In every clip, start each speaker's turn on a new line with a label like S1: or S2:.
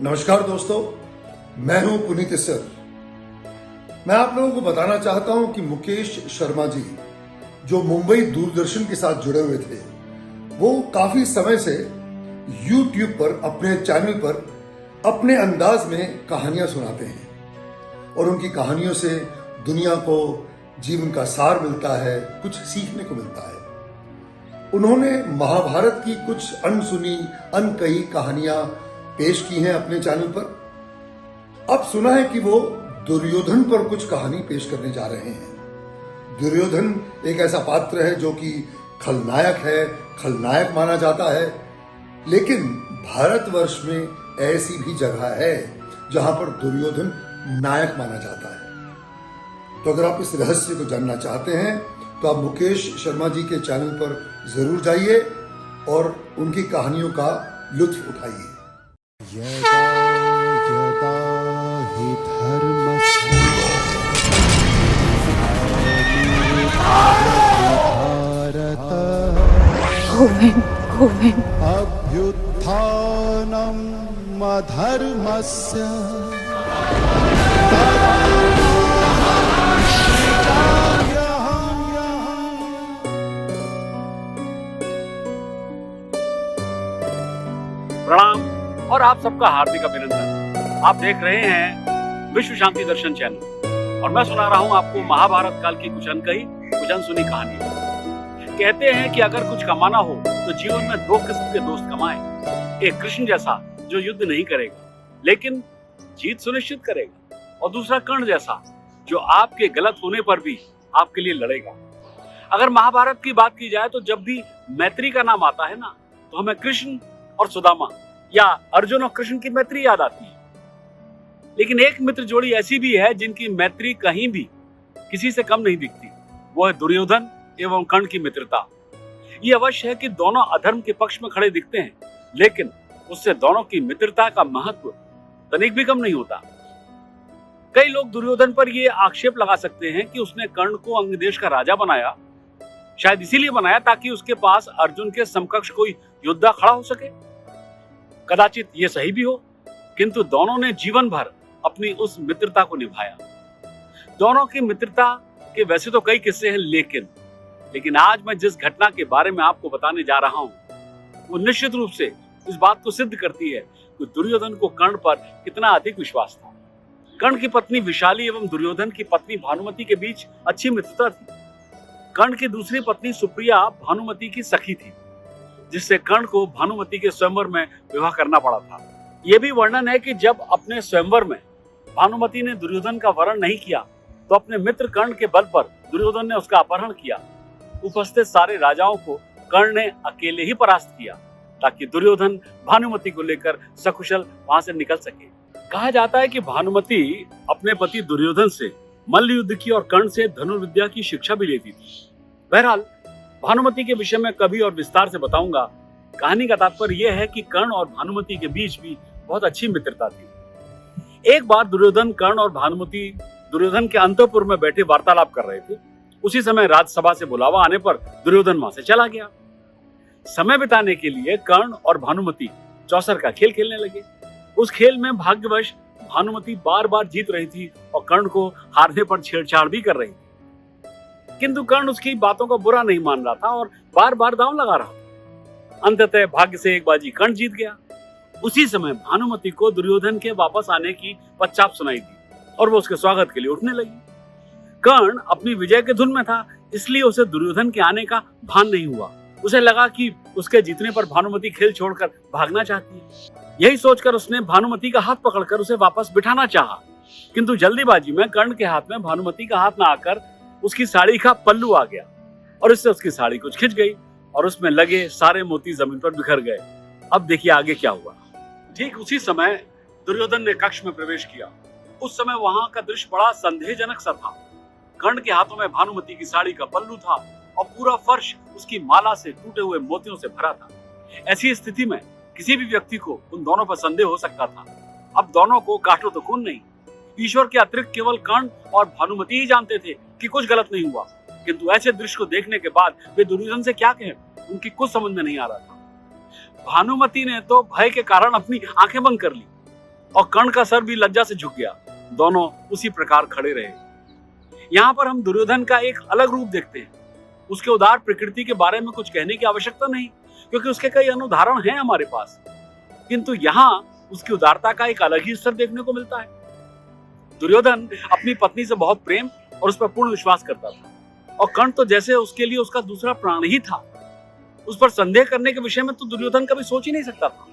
S1: नमस्कार दोस्तों, मैं हूं पुनीत सर। मैं आप लोगों को बताना चाहता हूं कि मुकेश शर्मा जी जो मुंबई दूरदर्शन के साथ जुड़े हुए थे, वो काफी समय से YouTube पर अपने चैनल पर अपने अंदाज में कहानियां सुनाते हैं और उनकी कहानियों से दुनिया को जीवन का सार मिलता है, कुछ सीखने को मिलता है। उन्होंने महाभारत की कुछ अनसुनी अनकही कहानियां पेश की हैं अपने चैनल पर। अब सुना है कि वो दुर्योधन पर कुछ कहानी पेश करने जा रहे हैं। दुर्योधन एक ऐसा पात्र है जो कि खलनायक है, खलनायक माना जाता है, लेकिन भारतवर्ष में ऐसी भी जगह है जहां पर दुर्योधन नायक माना जाता है। तो अगर आप इस रहस्य को जानना चाहते हैं तो आप मुकेश शर्मा जी के चैनल पर जरूर जाइए और उनकी कहानियों का लुत्फ उठाइए।
S2: यदा यदा हि धर्मस्य
S3: गोविंद
S2: अभ्युत्थानम् अधर्मस्य
S4: प्रणाम और आप सबका हार्दिक अभिनंदन। आप देख रहे हैं विश्व शांति दर्शन चैनल और मैं सुना रहा हूं आपको महाभारत काल की कुछ अनकही कुछ अनसुनी कहानी। कहते हैं कि अगर कुछ कमाना हो तो जीवन में दो किस्म के दोस्त कमाएं। एक कृष्ण जैसा जो युद्ध नहीं करेगा लेकिन जीत सुनिश्चित करेगा, और दूसरा कर्ण जैसा जो आपके गलत होने पर भी आपके लिए लड़ेगा। अगर महाभारत की बात की जाए तो जब भी मैत्री का नाम आता है ना, तो हमें कृष्ण और सुदामा या अर्जुन और कृष्ण की मैत्री याद आती है। लेकिन एक मित्र जोड़ी ऐसी भी है जिनकी मैत्री कहीं भी किसी से कम नहीं दिखती। वो है दुर्योधन एवं कर्ण की मित्रता। ये अवश्य है कि दोनों अधर्म के पक्ष में खड़े दिखते हैं, लेकिन उससे दोनों की मित्रता का महत्व तनिक भी कम नहीं होता। कई लोग दुर्योधन पर यह आक्षेप लगा सकते हैं कि उसने कर्ण को अंग देश का राजा बनाया, शायद इसीलिए बनाया ताकि उसके पास अर्जुन के समकक्ष कोई योद्धा खड़ा हो सके। कदाचित ये सही भी हो, किंतु दोनों ने जीवन भर अपनी उस मित्रता को निभाया। दोनों की मित्रता के वैसे तो कई किस्से हैं, लेकिन आज मैं जिस घटना के बारे में आपको बताने जा रहा हूं, वो निश्चित रूप से इस बात को सिद्ध करती है कि दुर्योधन को कर्ण पर कितना अधिक विश्वास था। कर्ण की पत्नी विशाली एवं दुर्योधन की पत्नी भानुमति के बीच अच्छी मित्रता थी। कर्ण की दूसरी पत्नी सुप्रिया भानुमति की सखी थी, जिससे कर्ण को भानुमति के स्वयंवर में विवाह करना पड़ा था। यह भी वर्णन है कि जब अपने स्वयंवर में भानुमति ने दुर्योधन का वरण नहीं किया तो अपने मित्र कर्ण के बल पर दुर्योधन ने उसका अपहरण किया। उपस्थित सारे राजाओं को कर्ण ने अकेले ही परास्त किया ताकि दुर्योधन भानुमति को लेकर सकुशल वहां से निकल सके। कहा जाता है कि भानुमति अपने पति दुर्योधन से मल्ल युद्ध की और कर्ण से धनुर्विद्या की शिक्षा भी लेती थी। बहरहाल भानुमति के विषय में कभी और विस्तार से बताऊंगा। कहानी का तात्पर्य यह है कि कर्ण और भानुमति के बीच भी बहुत अच्छी मित्रता थी। एक बार दुर्योधन, कर्ण और भानुमति दुर्योधन के अंतःपुर में बैठे वार्तालाप कर रहे थे। उसी समय राजसभा से बुलावा आने पर दुर्योधन वहां से चला गया। समय बिताने के लिए कर्ण और भानुमति चौसर का खेल खेलने लगे। उस खेल में भाग्यवश भानुमति बार बार जीत रही थी और कर्ण को हारने पर छेड़छाड़ भी कर रही थी, किंतु कर्ण उसकी बातों का बुरा नहीं मान रहा था और बार बार दांव लगा रहा था। अंततः भाग्य से एक बाजी कर्ण जीत गया। उसी समय भानुमति को दुर्योधन के वापस आने की पश्चात सुनाई दी और वो उसके स्वागत के लिए उठने लगी। कर्ण अपनी विजय के धुन में था, इसलिए उसे दुर्योधन के आने का भान नहीं हुआ। उसे लगा कि उसके जीतने पर भानुमति खेल छोड़कर भागना चाहती है। यही सोचकर उसने भानुमति का हाथ पकड़कर उसे वापस बिठाना चाहा, किंतु जल्दीबाजी में कर्ण के हाथ में भानुमति का हाथ न आकर उसकी साड़ी का पल्लू आ गया और इससे उसकी साड़ी कुछ खिंच गई और उसमें लगे सारे मोती जमीन पर बिखर गए। अब देखिए आगे क्या हुआ। ठीक उसी समय दुर्योधन ने कक्ष में प्रवेश किया। उस समय वहां का दृश्य बड़ा संदेहजनक सा था। कर्ण के हाथों में भानुमति की साड़ी का पल्लू था और पूरा फर्श उसकी माला से टूटे हुए मोतियों से भरा था। ऐसी स्थिति में किसी भी व्यक्ति को उन दोनों पर संदेह हो सकता था। अब दोनों को काटो तो खून नहीं। ईश्वर के अतिरिक्त केवल कर्ण और भानुमति ही जानते थे कि कुछ गलत नहीं हुआ, किंतु ऐसे दृश्य को देखने के बाद वे दुर्योधन से क्या कहें, उनकी कुछ समझ में नहीं आ रहा था। भानुमति ने तो भय के कारण अपनी आंखें बंद कर ली। और कर्ण का सर भी लज्जा से झुक गया। दोनों उसी प्रकार खड़े रहे। यहाँ पर हम दुर्योधन का एक अलग रूप देखते हैं। उसके उदार प्रकृति के बारे में कुछ कहने की आवश्यकता नहीं, क्योंकि उसके कई अनुदाहरण हैं हमारे पास, किंतु यहाँ उसकी उदारता का एक अलग ही स्तर देखने को मिलता है। दुर्योधन अपनी पत्नी से बहुत प्रेम और उस पर पूर्ण विश्वास करता था, और कर्ण तो जैसे उसके लिए उसका दूसरा प्राण ही था। उस पर संदेह करने के विषय में तो दुर्योधन कभी सोच ही नहीं सकता था।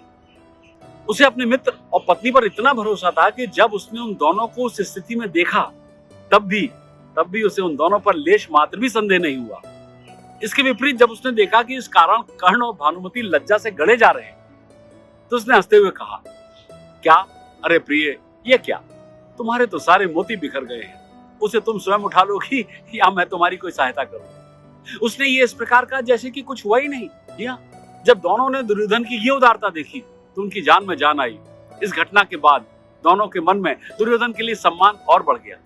S4: उसे अपने मित्र और पत्नी पर इतना भरोसा था कि जब उसने उन दोनों को उस स्थिति में देखा, तब भी उसे उन दोनों पर लेश मात्र भी संदेह नहीं हुआ। इसके विपरीत जब उसने देखा कि इस कारण कर्ण और भानुमति लज्जा से गड़े जा रहे हैं, तो उसने हंसते हुए कहा, क्या? अरे प्रिय, ये क्या? तुम्हारे तो सारे मोती बिखर गए हैं। उसे तुम स्वयं उठा लोगी या मैं तुम्हारी कोई सहायता करूं? उसने ये इस प्रकार कहा जैसे कि कुछ हुआ ही नहीं। या जब दोनों ने दुर्योधन की ये उदारता देखी तो उनकी जान में जान आई। इस घटना के बाद दोनों के मन में दुर्योधन के लिए सम्मान और बढ़ गया।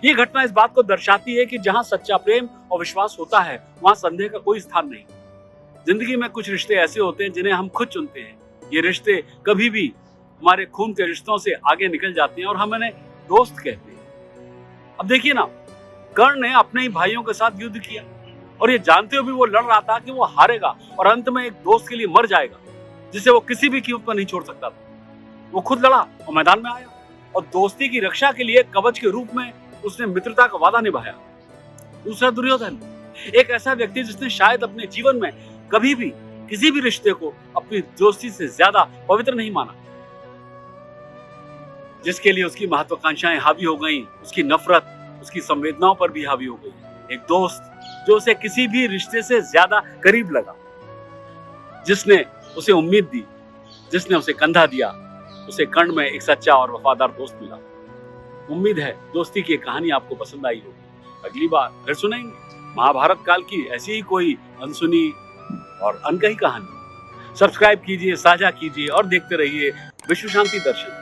S4: ये घटना इस बात को दर्शाती है कि जहां सच्चा प्रेम और विश्वास होता है, वहां संदेह का कोई स्थान नहीं। जिंदगी में कुछ रिश्ते ऐसे होते हैं जिन्हें हम खुद चुनते हैं। ये रिश्ते कभी भी हमारे खून के रिश्तों से आगे निकल जाते हैं और हम इन्हें दोस्त कहते हैं। अब देखिए ना, कर्ण ने अपने ही भाइयों के साथ युद्ध किया और ये जानते हुए भी वो लड़ रहा था कि वो हारेगा और अंत में एक दोस्त के लिए मर जाएगा, जिसे वो किसी भी कीमत पर नहीं छोड़ सकता था। वो खुद लड़ा और मैदान में आया और दोस्ती की रक्षा के लिए कवच के रूप में उसने मित्रता का वादा निभाया। दूसरा दुर्योधन, एक ऐसा व्यक्ति जिसने शायद अपने जीवन में कभी भी किसी भी रिश्ते को अपनी दोस्ती से ज्यादा पवित्र नहीं माना, जिसके लिए उसकी महत्वाकांक्षाएं हावी हो गईं, उसकी नफरत उसकी संवेदनाओं पर भी हावी हो गई। एक दोस्त जो उसे किसी भी रिश्ते से ज्यादा करीब लगा, जिसने उसे उम्मीद दी, जिसने उसे कंधा दिया। उसे कर्ण में एक सच्चा और वफादार दोस्त मिला। उम्मीद है दोस्ती की कहानी आपको पसंद आई होगी। अगली बार फिर सुनेंगे महाभारत काल की ऐसी ही कोई अनसुनी और अनकही कहानी। सब्सक्राइब कीजिए, साझा कीजिए और देखते रहिए विश्व शांति दर्शन।